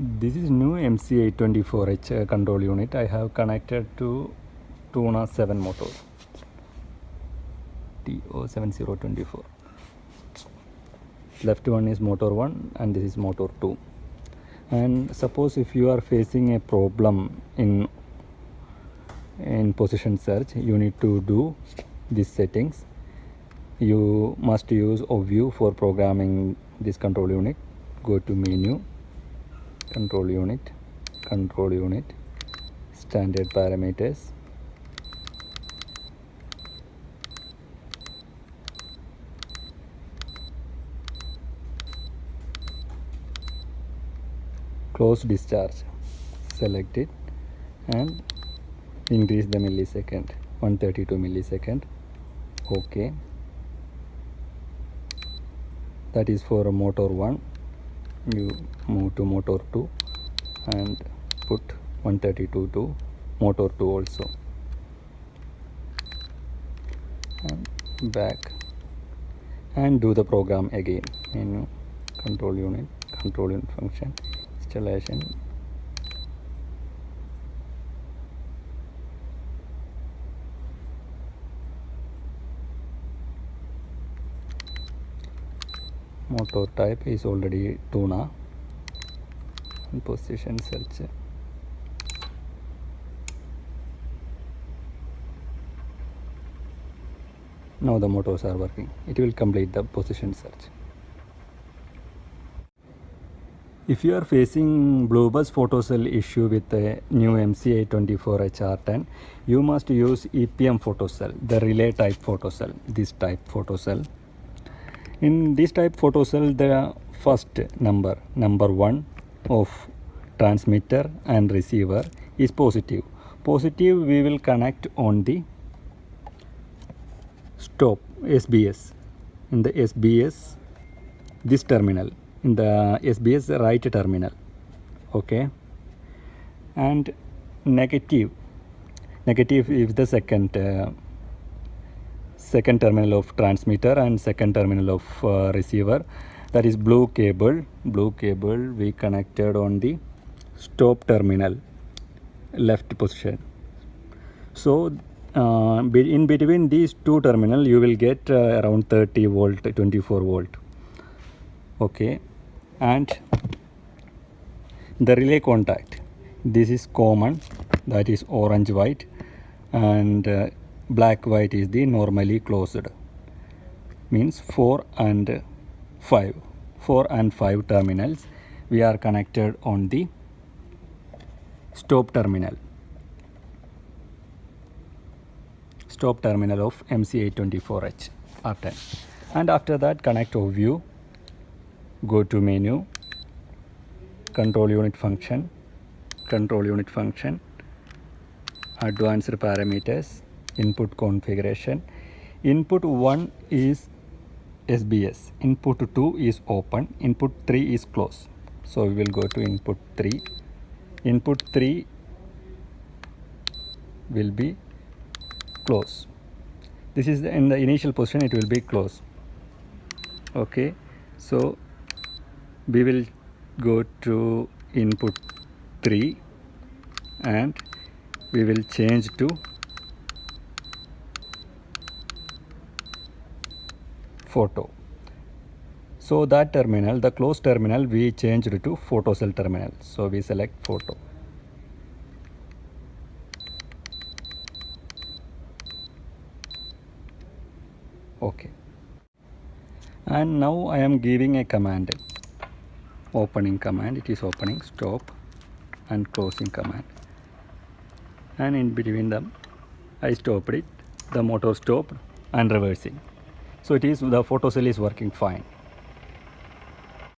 This is new MC824H control unit. I have connected to Tuna 7 motor TO7024. Left one is motor 1 and this is motor 2. And suppose if you are facing a problem in position search, you need to do these settings. You must use OView for programming this control unit. Go to menu, control unit, standard parameters, close discharge, select it and increase the millisecond, 132 millisecond. OK, that is for motor 1. You move to motor 2 and put 132 to motor 2 also, and back and do the program again. Menu, control unit function, installation, motor type is already Tuna, and position search. Now the motors are working. It will complete the position search. If you are facing blue bus photocell issue with the new MC824HR10, you must use EPM photocell, the relay type photocell, this type photocell. In this type photocell, the first number 1 of transmitter and receiver is positive. Positive we will connect on the stop SBS. In the SBS, this terminal, in the SBS right terminal. Okay. And negative is the second terminal of transmitter and second terminal of receiver. That is blue cable we connected on the stop terminal, left position. So in between these two terminal you will get around 30 volt, 24 volt. Okay. And the relay contact, this is common, that is orange white, and black white is the normally closed, means 4 and 5 terminals we are connected on the stop terminal of MC824H R10. And after that, connect OView, go to menu, control unit function, advanced parameters, input configuration. Input 1 is SBS, input 2 is open, input 3 is close. So we will go to input 3. Input 3 will be close. This is in the initial position, it will be close. Okay, so we will go to input 3 and we will change to photo. So that terminal, the closed terminal, we changed to photocell terminal. So we select photo. Okay. And now I am giving a command, opening command. It is opening, stop, and closing command. And in between them, I stopped it. The motor stopped and reversing. So it is, the photocell is working fine.